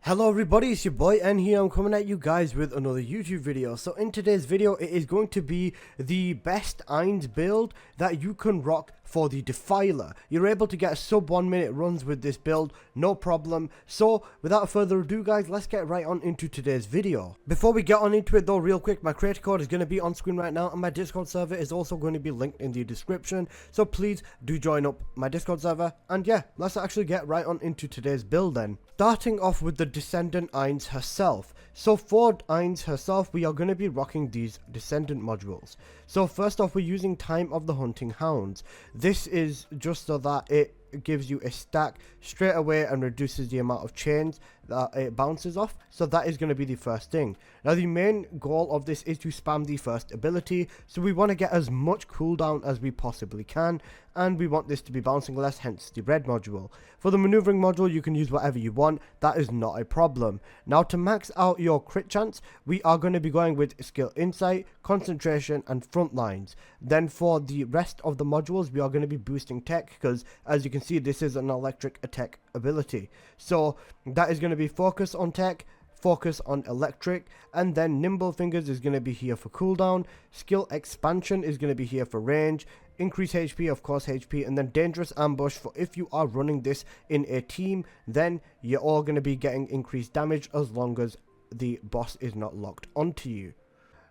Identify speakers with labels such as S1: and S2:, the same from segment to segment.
S1: Hello everybody, it's your boy N here. I'm coming at you guys with another YouTube video. So in today's video, it is going to be the best Ines build that you can rock for the Defiler. You're able to get sub 1 minute runs with this build, no problem. So without further ado guys, let's get right on into today's video. Before we get on into it though, real quick, my creator code is going to be on screen right now and my Discord server is also going to be linked in the description. So please do join up my Discord server, and yeah, let's actually get right on into today's build then. Starting off with the Descendant Ines herself. So for Ines herself, we are going to be rocking these Descendant modules. So first off, we're using Time of the Hunting Hounds. This is just so that it gives you a stack straight away and reduces the amount of chains that it bounces off. So that is going to be the first thing. Now the main goal of this is to spam the first ability, so we want to get as much cooldown as we possibly can, and we want this to be bouncing less, hence the red module. For the maneuvering module, you can use whatever you want, that is not a problem. Now to max out your crit chance, we are going to be going with skill insight, concentration and front lines. Then for the rest of the modules, we are going to be boosting tech, because as you can see, this is an electric attack ability. So that is going to be focus on tech, focus on electric, and then nimble fingers is going to be here for cooldown, skill expansion is going to be here for range, increase HP, of course HP, and then dangerous ambush for if you are running this in a team, then you're all going to be getting increased damage as long as the boss is not locked onto you.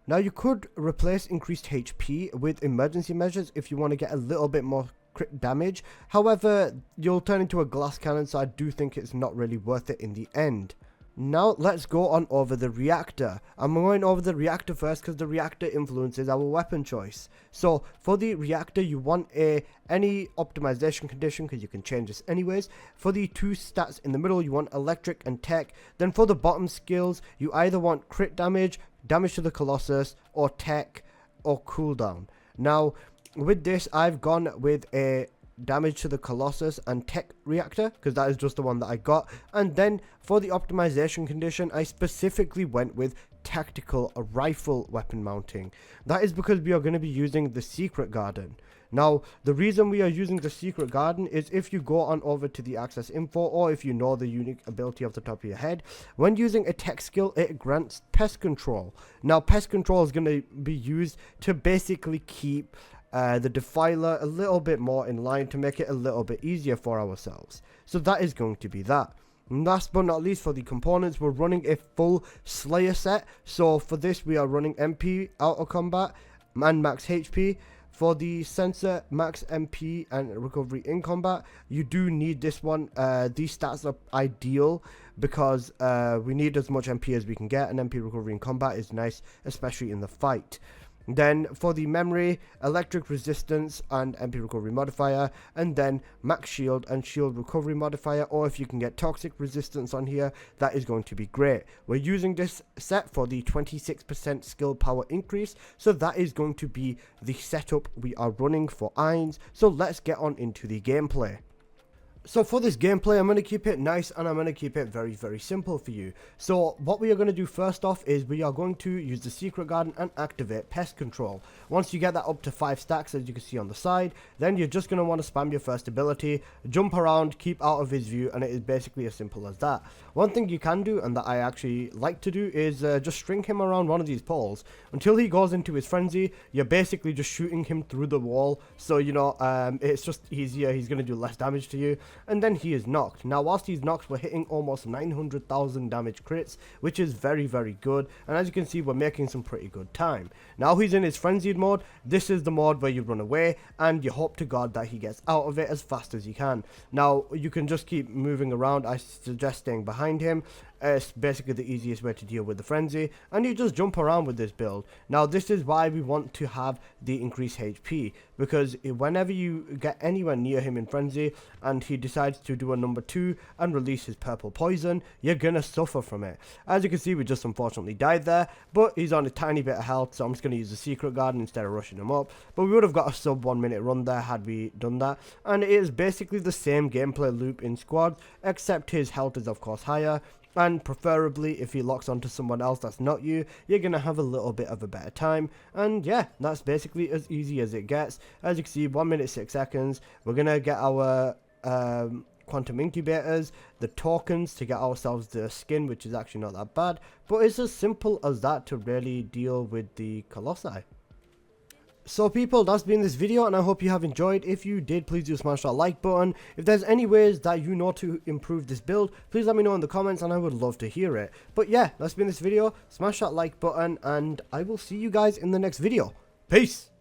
S1: Now you could replace increased HP with emergency measures if you want to get a little bit more crit damage. However, you'll turn into a glass cannon, so I do think it's not really worth it in the end. Now let's go on over the reactor. I'm going over the reactor first because the reactor influences our weapon choice. So for the reactor, you want any optimization condition, because you can change this anyways. For the two stats in the middle, you want electric and tech. Then for the bottom skills, you either want crit damage, damage to the Colossus, or tech, or cooldown. Now with this, I've gone with a damage to the Colossus and tech reactor, because that is just the one that I got. And then for the optimization condition, I specifically went with tactical rifle weapon mounting. That is because we are going to be using the secret garden. Now the reason we are using the secret garden is if you go on over to the access info, or if you know the unique ability off the top of your head, when using a tech skill, it grants pest control. Now pest control is going to be used to basically keep the Defiler a little bit more in line, to make it a little bit easier for ourselves. So that is going to be that. And last but not least, for the components, we're running a full Slayer set. So for this, we are running MP out of combat and max HP. For the sensor, max MP and recovery in combat. You do need this one. These stats are ideal because we need as much MP as we can get, and MP recovery in combat is nice, especially in the fight. Then for the memory, electric resistance and MP recovery modifier, and then max shield and shield recovery modifier, or if you can get toxic resistance on here, that is going to be great. We're using this set for the 26% skill power increase, so that is going to be the setup we are running for Ines. So let's get on into the gameplay. So for this gameplay, I'm going to keep it nice and I'm going to keep it very, very simple for you. So what we are going to do first off is we are going to use the secret garden and activate pest control. Once you get that up to 5 stacks, as you can see on the side, then you're just going to want to spam your first ability, jump around, keep out of his view, and it is basically as simple as that. One thing you can do, and that I actually like to do, is just string him around one of these poles until he goes into his frenzy. You're basically just shooting him through the wall, so you know, it's just easier. He's going to do less damage to you. And then he is knocked. Now whilst he's knocked, we're hitting almost 900,000 damage crits, which is very, very good. And as you can see, we're making some pretty good time. Now he's in his frenzied mode. This is the mode where you run away and you hope to God that he gets out of it as fast as you can. Now you can just keep moving around. I suggest staying behind him. It's basically the easiest way to deal with the frenzy, and you just jump around with this build. Now this is why we want to have the increased HP, because whenever you get anywhere near him in frenzy and he decides to do a number 2 and release his purple poison, you're gonna suffer from it. As you can see, we just unfortunately died there, but he's on a tiny bit of health, so I'm just gonna use the secret garden instead of rushing him up. But we would have got a sub 1 minute run there had we done that, and it is basically the same gameplay loop in squad, except his health is of course higher. And preferably, if he locks onto someone else that's not you, you're going to have a little bit of a better time. And yeah, that's basically as easy as it gets. As you can see, 1 minute 6 seconds. We're going to get our quantum incubators, the tokens to get ourselves the skin, which is actually not that bad. But it's as simple as that to really deal with the Colossi. So people, that's been this video, and I hope you have enjoyed. If you did, please do smash that like button. If there's any ways that you know to improve this build, please let me know in the comments, and I would love to hear it. But yeah, that's been this video. Smash that like button, and I will see you guys in the next video. Peace!